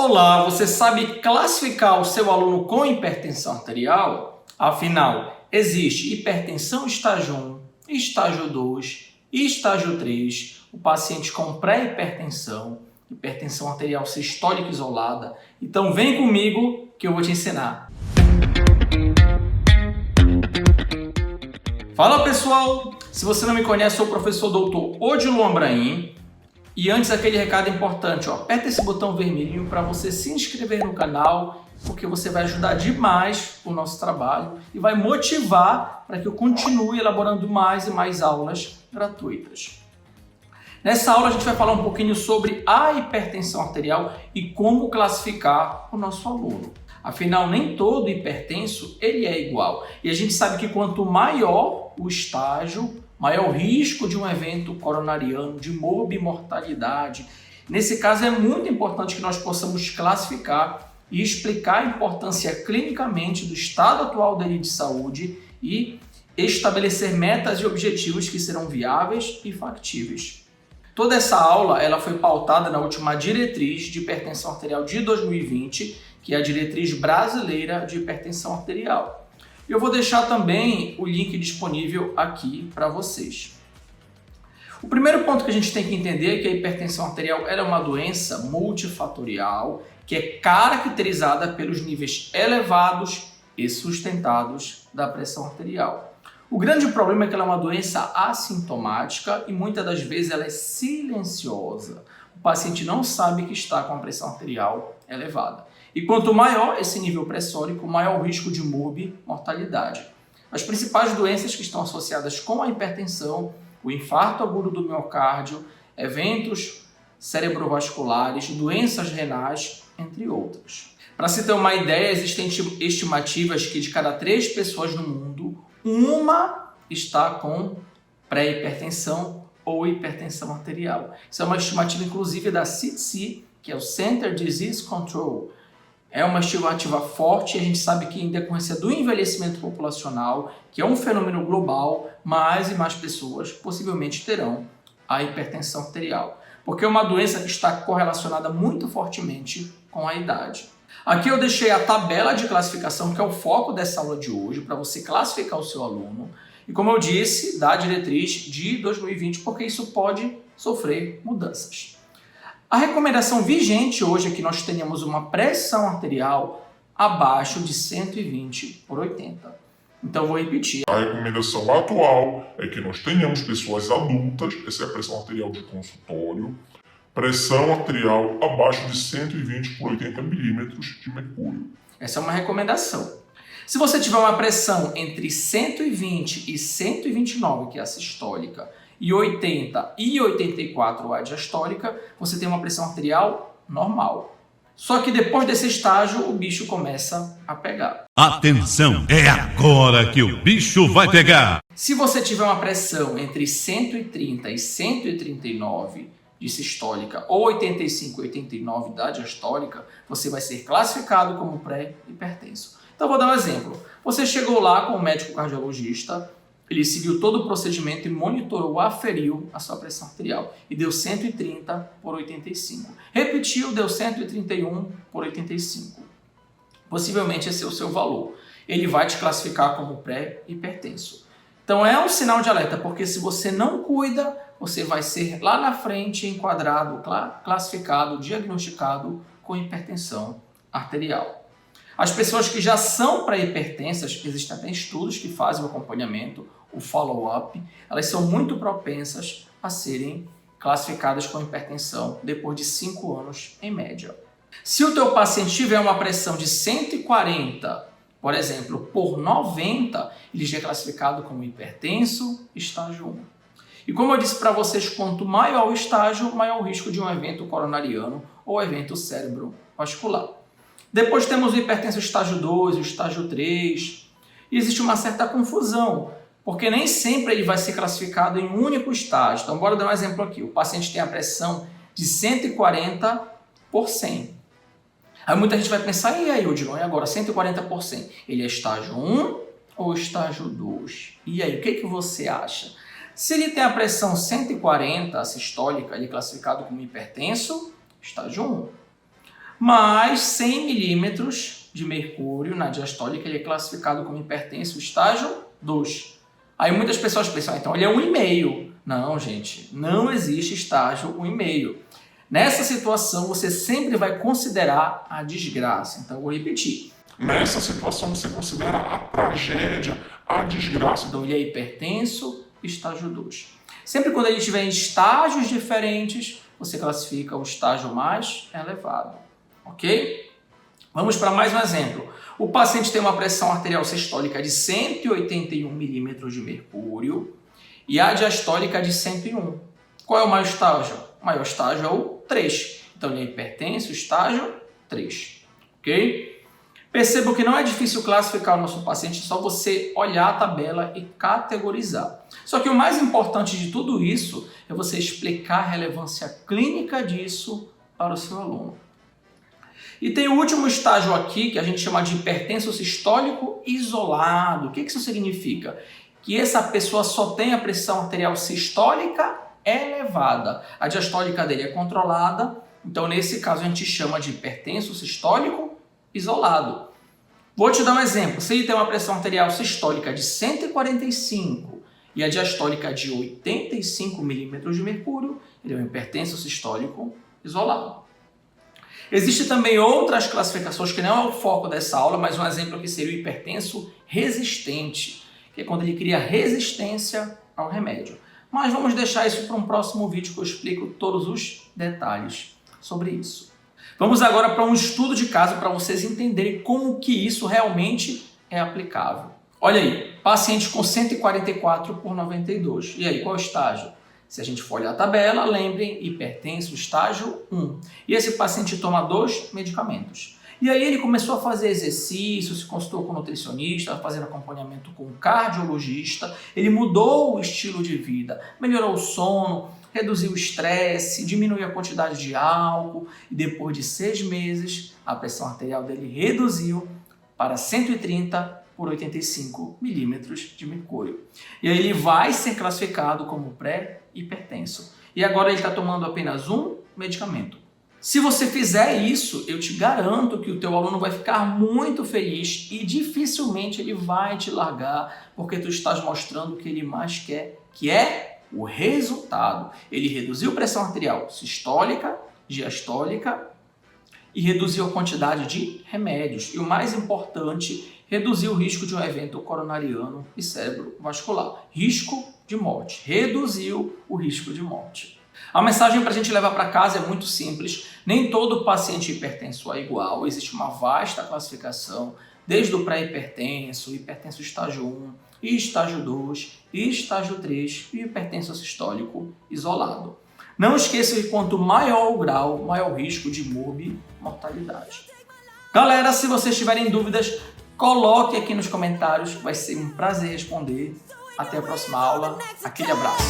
Olá, você sabe classificar o seu aluno com hipertensão arterial? Afinal, existe hipertensão estágio 1, estágio 2 e estágio 3, o paciente com pré-hipertensão, hipertensão arterial sistólica isolada. Então vem comigo que eu vou te ensinar. Fala pessoal, se você não me conhece, sou o professor Dr. Odilon Abraim. E antes, aquele recado importante, aperta esse botão vermelhinho para você se inscrever no canal, porque você vai ajudar demais o nosso trabalho e vai motivar para que eu continue elaborando mais e mais aulas gratuitas. Nessa aula a gente vai falar um pouquinho sobre a hipertensão arterial e como classificar o nosso aluno. Afinal, nem todo hipertenso ele é igual. E a gente sabe que quanto maior o estágio, maior o risco de um evento coronariano, de morbimortalidade. Nesse caso, é muito importante que nós possamos classificar e explicar a importância clinicamente do estado atual dele de saúde e estabelecer metas e objetivos que serão viáveis e factíveis. Toda essa aula ela foi pautada na última diretriz de hipertensão arterial de 2020, que é a diretriz brasileira de hipertensão arterial. Eu vou deixar também o link disponível aqui para vocês. O primeiro ponto que a gente tem que entender é que a hipertensão arterial é uma doença multifatorial que é caracterizada pelos níveis elevados e sustentados da pressão arterial. O grande problema é que ela é uma doença assintomática e muitas das vezes ela é silenciosa. O paciente não sabe que está com a pressão arterial elevada. E quanto maior esse nível pressórico, maior o risco de morbimortalidade. As principais doenças que estão associadas com a hipertensão, o infarto agudo do miocárdio, eventos cerebrovasculares, doenças renais, entre outras. Para se ter uma ideia, existem estimativas que de cada 3 pessoas no mundo, uma está com pré-hipertensão ou hipertensão arterial. Isso é uma estimativa, inclusive, da CDC, que é o Center Disease Control. É uma estimativa forte e a gente sabe que em decorrência do envelhecimento populacional, que é um fenômeno global, mais e mais pessoas possivelmente terão a hipertensão arterial. Porque é uma doença que está correlacionada muito fortemente com a idade. Aqui eu deixei a tabela de classificação, que é o foco dessa aula de hoje, para você classificar o seu aluno. E como eu disse, da diretriz de 2020, porque isso pode sofrer mudanças. A recomendação vigente hoje é que nós tenhamos uma pressão arterial abaixo de 120/80. Então, vou repetir. A recomendação atual é que nós tenhamos pessoas adultas, essa é a pressão arterial de consultório, pressão arterial abaixo de 120/80 milímetros de mercúrio. Essa é uma recomendação. Se você tiver uma pressão entre 120 e 129, que é a sistólica, e 80 e 84 a diastólica, você tem uma pressão arterial normal. Só que depois desse estágio, o bicho começa a pegar. Atenção, é agora que o bicho vai pegar! Se você tiver uma pressão entre 130 e 139 de sistólica ou 85 e 89 da diastólica, você vai ser classificado como pré-hipertenso. Então, vou dar um exemplo. Você chegou lá com o médico cardiologista, ele seguiu todo o procedimento e monitorou, aferiu a sua pressão arterial e deu 130/85. Repetiu, deu 131/85. Possivelmente esse é o seu valor. Ele vai te classificar como pré-hipertenso. Então é um sinal de alerta, porque se você não cuida, você vai ser lá na frente enquadrado, classificado, diagnosticado com hipertensão arterial. As pessoas que já são pré-hipertensas, existem até estudos que fazem o acompanhamento, o follow-up, elas são muito propensas a serem classificadas com hipertensão depois de 5 anos em média. Se o teu paciente tiver uma pressão de 140, por exemplo, por 90, ele já é classificado como hipertenso, estágio 1. E como eu disse para vocês, quanto maior o estágio, maior o risco de um evento coronariano ou evento cerebrovascular. Depois temos o hipertenso estágio 2, o estágio 3. E existe uma certa confusão, porque nem sempre ele vai ser classificado em um único estágio. Então, bora dar um exemplo aqui. O paciente tem a pressão de 140/100. Aí muita gente vai pensar, e aí, Odilon, e agora 140/100? Ele é estágio 1 ou estágio 2? E aí, o que você acha? Se ele tem a pressão 140 sistólica, ele é classificado como hipertenso, estágio 1. mais 100 milímetros de mercúrio na diastólica, ele é classificado como hipertenso estágio 2. Aí muitas pessoas pensam, então ele é 1,5. Não, gente, não existe estágio 1,5. Nessa situação, você sempre vai considerar a desgraça. Então, eu vou repetir. Nessa situação, você considera a tragédia, a desgraça. Então, ele é hipertenso, estágio 2. Sempre quando ele estiver em estágios diferentes, você classifica o estágio mais elevado. Ok? Vamos para mais um exemplo. O paciente tem uma pressão arterial sistólica de 181 milímetros de mercúrio e a diastólica de 101. Qual é o maior estágio? O maior estágio é o 3. Então, ele é hipertenso, estágio 3. Ok? Perceba que não é difícil classificar o nosso paciente, é só você olhar a tabela e categorizar. Só que o mais importante de tudo isso é você explicar a relevância clínica disso para o seu aluno. E tem o último estágio aqui, que a gente chama de hipertenso sistólico isolado. O que isso significa? Que essa pessoa só tem a pressão arterial sistólica elevada. A diastólica dele é controlada, então nesse caso a gente chama de hipertenso sistólico isolado. Vou te dar um exemplo. Se ele tem uma pressão arterial sistólica de 145 e a diastólica de 85 milímetros de mercúrio, ele é um hipertenso sistólico isolado. Existem também outras classificações que não é o foco dessa aula, mas um exemplo aqui seria o hipertenso resistente, que é quando ele cria resistência ao remédio. Mas vamos deixar isso para um próximo vídeo que eu explico todos os detalhes sobre isso. Vamos agora para um estudo de caso para vocês entenderem como que isso realmente é aplicável. Olha aí, paciente com 144/92. E aí, qual é o estágio? Se a gente for olhar a tabela, lembrem, hipertenso, estágio 1. E esse paciente toma 2 medicamentos. E aí ele começou a fazer exercício, se consultou com o nutricionista, fazendo acompanhamento com o cardiologista. Ele mudou o estilo de vida, melhorou o sono, reduziu o estresse, diminuiu a quantidade de álcool. E depois de 6 meses, a pressão arterial dele reduziu para 130/85 milímetros de mercúrio. E aí ele vai ser classificado como pré-hipertenso. E agora ele está tomando apenas um medicamento. Se você fizer isso, eu te garanto que o teu aluno vai ficar muito feliz e dificilmente ele vai te largar, porque tu estás mostrando o que ele mais quer, que é o resultado. Ele reduziu a pressão arterial sistólica, diastólica e reduziu a quantidade de remédios. E o mais importante, reduziu o risco de um evento coronariano e cerebrovascular. Risco de morte. Reduziu o risco de morte. A mensagem para a gente levar para casa é muito simples. Nem todo paciente hipertenso é igual. Existe uma vasta classificação, desde o pré-hipertenso, hipertenso estágio 1, e estágio 2, e estágio 3 e hipertenso sistólico isolado. Não esqueça que quanto maior o grau, maior o risco de mortalidade. Galera, se vocês tiverem dúvidas, coloque aqui nos comentários. Vai ser um prazer responder. Até a próxima aula. Aquele abraço.